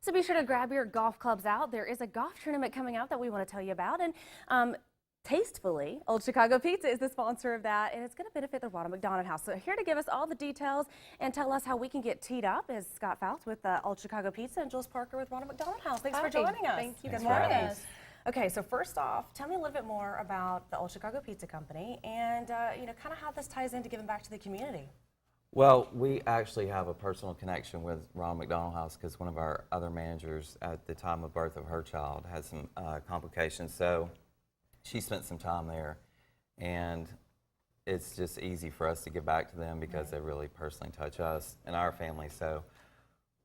So be sure to grab your golf clubs out. There is a golf tournament coming out that we want to tell you about. And Tastefully, Old Chicago Pizza is the sponsor of that, and it's going to benefit the Ronald McDonald House. So here to give us all the details and tell us how we can get teed up is Scott Fouts with Old Chicago Pizza and Jules Parker with Ronald McDonald House. Thanks for joining us. Thank you. Good Thanks morning. Okay, so first off, tell me a little bit more about the Old Chicago Pizza Company and kind of how this ties into giving back to the community. Well, we actually have a personal connection with Ronald McDonald House because one of our other managers at the time of birth of her child had some complications. So she spent some time there, and it's just easy for us to give back to them because they really personally touch us and our family. So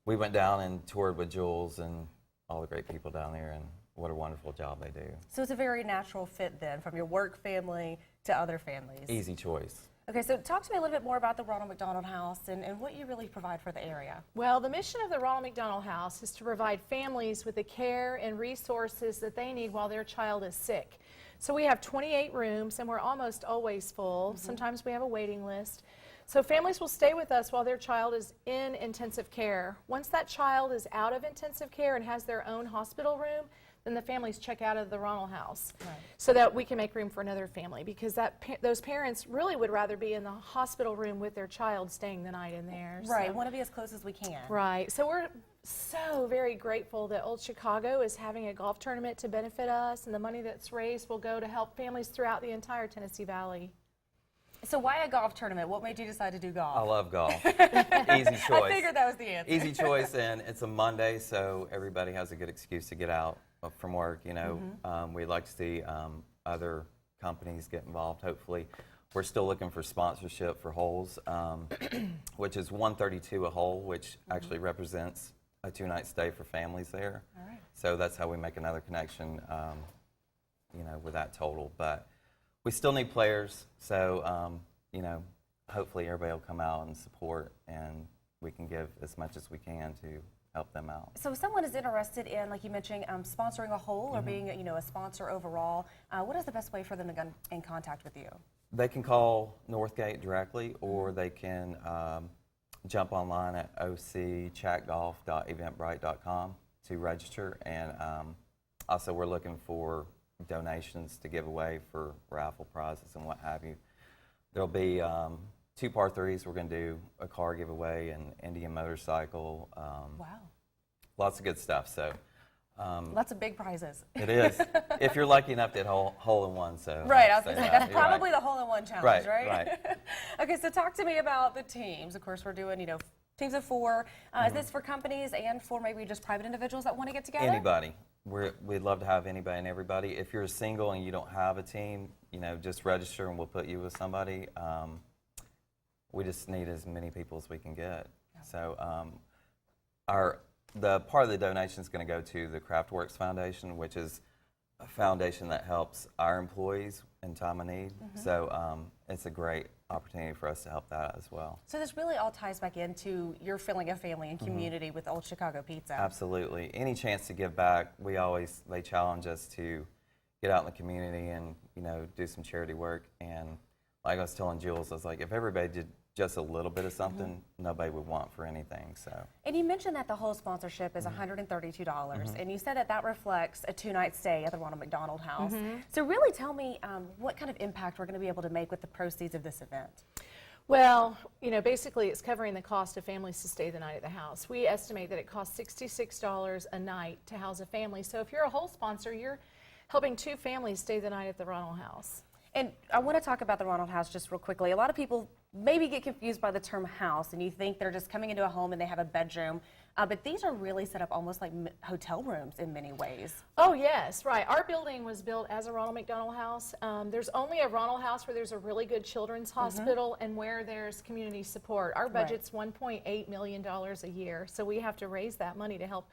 we went down and toured with Jules and all the great people down there, and what a wonderful job they do. So it's a very natural fit then, from your work family to other families. Easy choice. Okay, so talk to me a little bit more about the Ronald McDonald House and what you really provide for the area. Well, the mission of the Ronald McDonald House is to provide families with the care and resources that they need while their child is sick. So we have 28 rooms, and we're almost always full. Sometimes we have a waiting list. So families will stay with us while their child is in intensive care. Once that child is out of intensive care and has their own hospital room, then the families check out of the Ronald House so that we can make room for another family, because those parents really would rather be in the hospital room with their child staying the night in there. Right, So. want to be as close as we can. Right, so we're so very grateful that Old Chicago is having a golf tournament to benefit us, and the money that's raised will go to help families throughout the entire Tennessee Valley. So why a golf tournament? What made you decide to do golf? I love golf. Easy choice. I figured that was the answer. Easy choice, and it's a Monday, so everybody has a good excuse to get out from work. You know, we'd like to see other companies get involved. Hopefully, we're still looking for sponsorship for holes, which is $132 a hole, which actually represents a 2-night stay for families there. All right. So that's how we make another connection, you know, with that total. But we still need players, so you know, hopefully everybody will come out and support, and we can give as much as we can to help them out. So if someone is interested in, like you mentioned, sponsoring a hole or being, a sponsor overall, what is the best way for them to get in contact with you? They can call Northgate directly, or they can jump online at ochatgolf.eventbrite.com to register. And also we're looking for donations to give away for raffle prizes and what have you. There'll be 2 par 3s. We're going to do a car giveaway, an Indian motorcycle. Wow. Lots of good stuff. So Lots of big prizes. it is. If you're lucky enough to hit hole in one. So Right, I was going to say, that's You're probably right. the hole-in-one challenge, right? Right. Okay, so talk to me about the teams. Of course, we're doing, teams of 4. Is this for companies and for maybe just private individuals that want to get together? Anybody. We'd love to have anybody and everybody. If you're single and you don't have a team, just register and we'll put you with somebody. We just need as many people as we can get. Yeah. So the part of the donation is going to go to the Craftworks Foundation, which is a foundation that helps our employees in time of need. So it's a great opportunity for us to help that as well. So this really all ties back into your feeling of family and community with Old Chicago Pizza. Absolutely. Any chance to give back, they challenge us to get out in the community and, do some charity work. And like I was telling Jules, I was like, if everybody did just a little bit of something, nobody would want for anything. So. And you mentioned that the whole sponsorship is $132, and you said that reflects a 2-night stay at the Ronald McDonald House. So really tell me what kind of impact we're going to be able to make with the proceeds of this event. Well, basically it's covering the cost of families to stay the night at the house. We estimate that it costs $66 a night to house a family. So if you're a whole sponsor, you're helping 2 families stay the night at the Ronald House. And I want to talk about the Ronald House just real quickly. A lot of people maybe get confused by the term house, and you think they're just coming into a home and they have a bedroom. But these are really set up almost like hotel rooms in many ways. Oh, yes, right. Our building was built as a Ronald McDonald House. There's only a Ronald House where there's a really good children's hospital and where there's community support. Our budget's $1.8 million a year, so we have to raise that money to help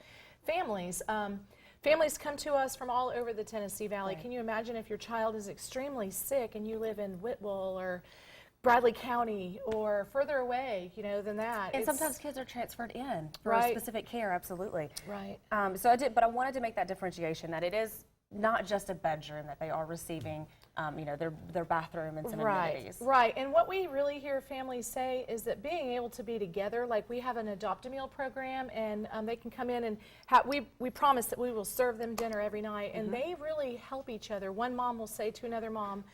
families. Families come to us from all over the Tennessee Valley. Right. Can you imagine if your child is extremely sick and you live in Whitwell or Bradley County or further away, than that? And sometimes kids are transferred in for Right. specific care, absolutely. Right. But I wanted to make that differentiation that it is not just a bedroom, that they are receiving, their bathroom and some amenities. Right. And what we really hear families say is that being able to be together, like we have an Adopt-A-Meal program, and they can come in and we promise that we will serve them dinner every night, and they really help each other. One mom will say to another mom,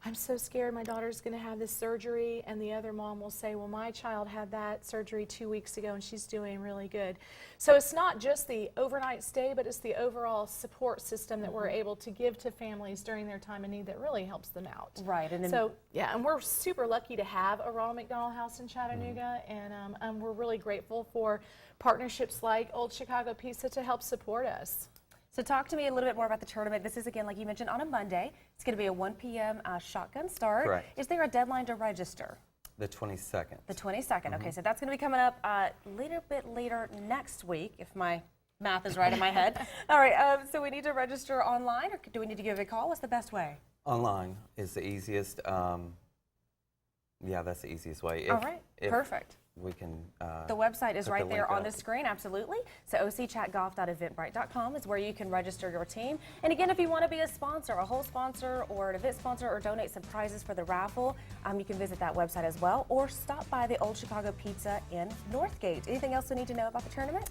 I'm so scared my daughter's going to have this surgery, and the other mom will say, well, my child had that surgery 2 weeks ago and she's doing really good. So it's not just the overnight stay, but it's the overall support system that we're able to give to families during their time of need that really helps them out. Right. And so, yeah, and we're super lucky to have a Ronald McDonald House in Chattanooga, and we're really grateful for partnerships like Old Chicago Pizza to help support us. So talk to me a little bit more about the tournament. This is, again, like you mentioned, on a Monday. It's going to be a 1 p.m. Shotgun start. Correct. Is there a deadline to register? The 22nd. The 22nd. Okay, so that's going to be coming up a little bit later next week, if my math is right in my head. All right, so we need to register online, or do we need to give a call? What's the best way? Online is the easiest. Yeah, that's the easiest way. All right, perfect. We can. The website is put right the there link on up. the screen, absolutely. So ochatgolf.eventbrite.com is where you can register your team. And again, if you want to be a sponsor, a whole sponsor, or an event sponsor, or donate some prizes for the raffle, you can visit that website as well, or stop by the Old Chicago Pizza in Northgate. Anything else we need to know about the tournament?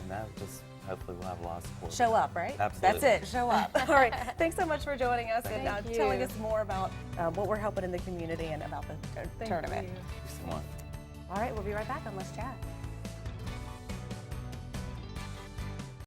No, just hopefully we'll have a lot of support. Show up, right? Absolutely. That's it, show up. All right, thanks so much for joining us and Thank you. telling us more about what we're helping in the community and about the tournament. Thank you so much. All right, we'll be right back on Let's Chat.